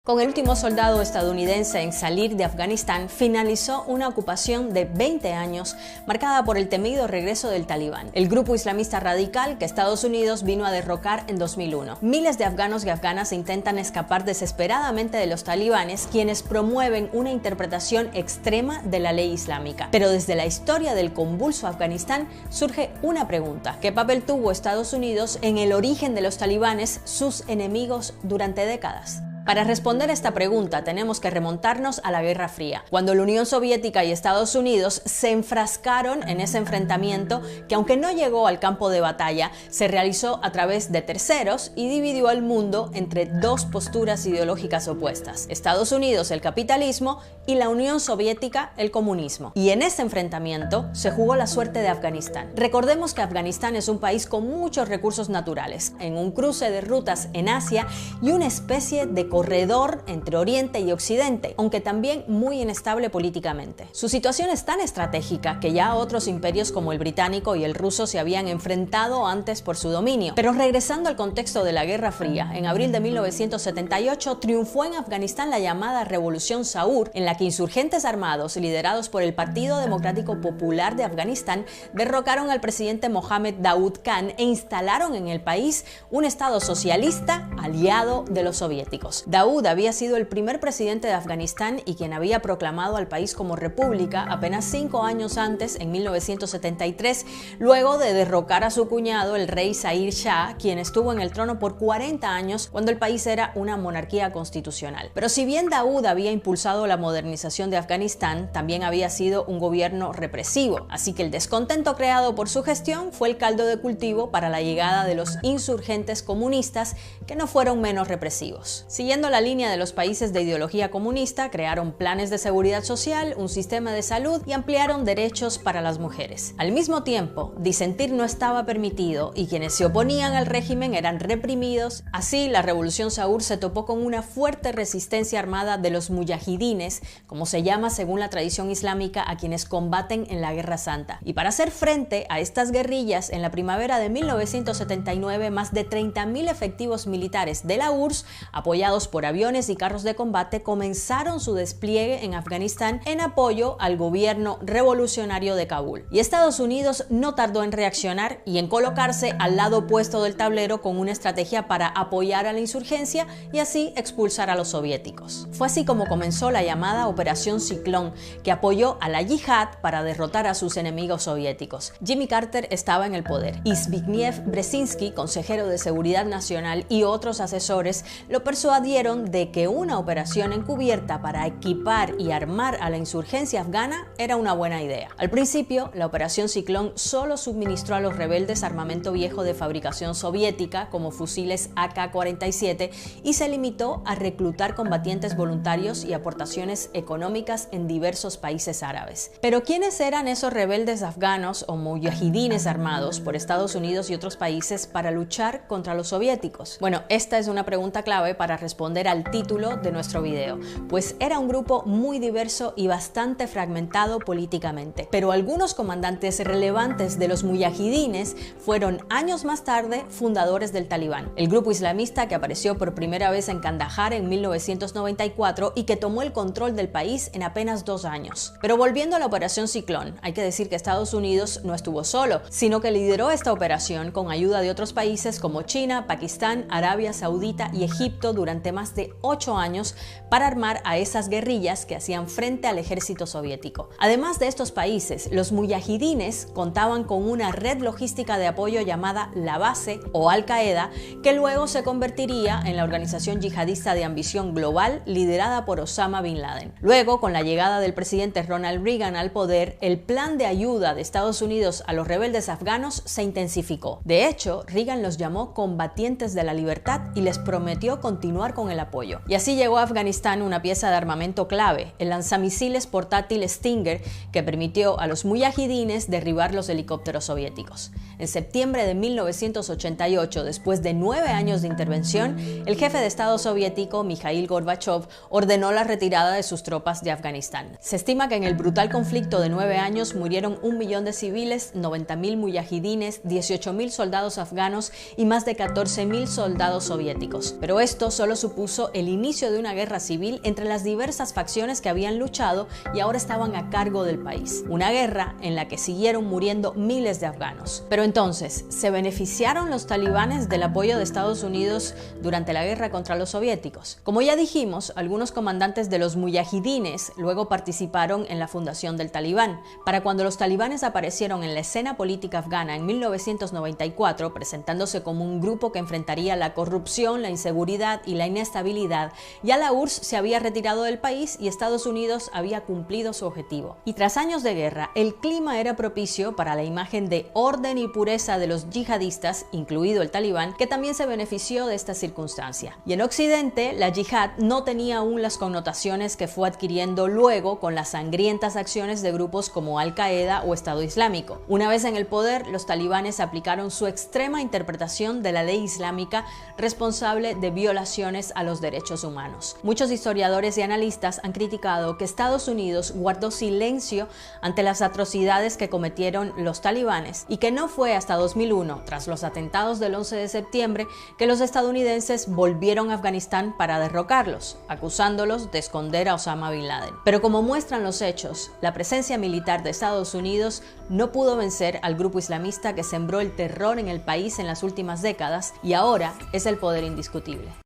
Con el último soldado estadounidense en salir de Afganistán, finalizó una ocupación de 20 años marcada por el temido regreso del Talibán, el grupo islamista radical que Estados Unidos vino a derrocar en 2001. Miles de afganos y afganas intentan escapar desesperadamente de los talibanes, quienes promueven una interpretación extrema de la ley islámica. Pero desde la historia del convulso Afganistán surge una pregunta: ¿qué papel tuvo Estados Unidos en el origen de los talibanes, sus enemigos durante décadas? Para responder a esta pregunta tenemos que remontarnos a la Guerra Fría, cuando la Unión Soviética y Estados Unidos se enfrascaron en ese enfrentamiento que, aunque no llegó al campo de batalla, se realizó a través de terceros y dividió al mundo entre dos posturas ideológicas opuestas: Estados Unidos, el capitalismo, y la Unión Soviética, el comunismo. Y en ese enfrentamiento se jugó la suerte de Afganistán. Recordemos que Afganistán es un país con muchos recursos naturales, en un cruce de rutas en Asia y una especie de corredor entre Oriente y Occidente, aunque también muy inestable políticamente. Su situación es tan estratégica que ya otros imperios como el británico y el ruso se habían enfrentado antes por su dominio. Pero regresando al contexto de la Guerra Fría, en abril de 1978 triunfó en Afganistán la llamada Revolución Saur, en la que insurgentes armados liderados por el Partido Democrático Popular de Afganistán derrocaron al presidente Mohammed Daoud Khan e instalaron en el país un estado socialista aliado de los soviéticos. Daoud había sido el primer presidente de Afganistán y quien había proclamado al país como república apenas 5 años antes, en 1973, luego de derrocar a su cuñado, el rey Zahir Shah, quien estuvo en el trono por 40 años cuando el país era una monarquía constitucional. Pero si bien Daoud había impulsado la modernización de Afganistán, también había sido un gobierno represivo, así que el descontento creado por su gestión fue el caldo de cultivo para la llegada de los insurgentes comunistas, que no fueron menos represivos. Siguiendo la línea de los países de ideología comunista, crearon planes de seguridad social, un sistema de salud y ampliaron derechos para las mujeres. Al mismo tiempo, disentir no estaba permitido y quienes se oponían al régimen eran reprimidos. Así, la Revolución Saur se topó con una fuerte resistencia armada de los muyahidines, como se llama según la tradición islámica a quienes combaten en la Guerra Santa. Y para hacer frente a estas guerrillas, en la primavera de 1979, más de 30.000 efectivos militares de la URSS, apoyados por aviones y carros de combate, comenzaron su despliegue en Afganistán en apoyo al gobierno revolucionario de Kabul. Y Estados Unidos no tardó en reaccionar y en colocarse al lado opuesto del tablero con una estrategia para apoyar a la insurgencia y así expulsar a los soviéticos. Fue así como comenzó la llamada Operación Ciclón, que apoyó a la yihad para derrotar a sus enemigos soviéticos. Jimmy Carter estaba en el poder y Zbigniew Brzezinski, consejero de Seguridad Nacional, y otros asesores lo persuadieron de que una operación encubierta para equipar y armar a la insurgencia afgana era una buena idea. Al principio, la Operación Ciclón solo suministró a los rebeldes armamento viejo de fabricación soviética, como fusiles AK-47, y se limitó a reclutar combatientes voluntarios y aportaciones económicas en diversos países árabes. Pero ¿quiénes eran esos rebeldes afganos o mujahidines armados por Estados Unidos y otros países para luchar contra los soviéticos? Bueno, esta es una pregunta clave para responder al título de nuestro video, pues era un grupo muy diverso y bastante fragmentado políticamente. Pero algunos comandantes relevantes de los mujahidines fueron años más tarde fundadores del Talibán, el grupo islamista que apareció por primera vez en Kandahar en 1994 y que tomó el control del país en apenas 2 años. Pero volviendo a la Operación Ciclón, hay que decir que Estados Unidos no estuvo solo, sino que lideró esta operación con ayuda de otros países como China, Pakistán, Arabia Saudita y Egipto durante más de 8 años para armar a esas guerrillas que hacían frente al ejército soviético. Además de estos países, los mujahidines contaban con una red logística de apoyo llamada La Base o Al-Qaeda, que luego se convertiría en la organización yihadista de ambición global liderada por Osama Bin Laden. Luego, con la llegada del presidente Ronald Reagan al poder, el plan de ayuda de Estados Unidos a los rebeldes afganos se intensificó. De hecho, Reagan los llamó combatientes de la libertad y les prometió continuar con el apoyo. Y así llegó a Afganistán una pieza de armamento clave, el lanzamisiles portátil Stinger, que permitió a los mujahidines derribar los helicópteros soviéticos. En septiembre de 1988, después de 9 años de intervención, el jefe de Estado soviético, Mikhail Gorbachev, ordenó la retirada de sus tropas de Afganistán. Se estima que en el brutal conflicto de 9 años murieron 1 millón de civiles, 90.000 mujahidines, 18.000 soldados afganos y más de 14.000 soldados soviéticos. Pero esto solo supuso el inicio de una guerra civil entre las diversas facciones que habían luchado y ahora estaban a cargo del país. Una guerra en la que siguieron muriendo miles de afganos. Pero entonces, ¿se beneficiaron los talibanes del apoyo de Estados Unidos durante la guerra contra los soviéticos? Como ya dijimos, algunos comandantes de los muyahidines luego participaron en la fundación del Talibán. Para cuando los talibanes aparecieron en la escena política afgana en 1994, presentándose como un grupo que enfrentaría la corrupción, la inseguridad y la inestabilidad, ya la URSS se había retirado del país y Estados Unidos había cumplido su objetivo. Y tras años de guerra, el clima era propicio para la imagen de orden y pureza de los yihadistas, incluido el Talibán, que también se benefició de esta circunstancia. Y en Occidente, la yihad no tenía aún las connotaciones que fue adquiriendo luego con las sangrientas acciones de grupos como Al-Qaeda o Estado Islámico. Una vez en el poder, los talibanes aplicaron su extrema interpretación de la ley islámica responsable de violaciones a los derechos humanos. Muchos historiadores y analistas han criticado que Estados Unidos guardó silencio ante las atrocidades que cometieron los talibanes y que no fue hasta 2001, tras los atentados del 11 de septiembre, que los estadounidenses volvieron a Afganistán para derrocarlos, acusándolos de esconder a Osama Bin Laden. Pero como muestran los hechos, la presencia militar de Estados Unidos no pudo vencer al grupo islamista que sembró el terror en el país en las últimas décadas y ahora es el poder indiscutible.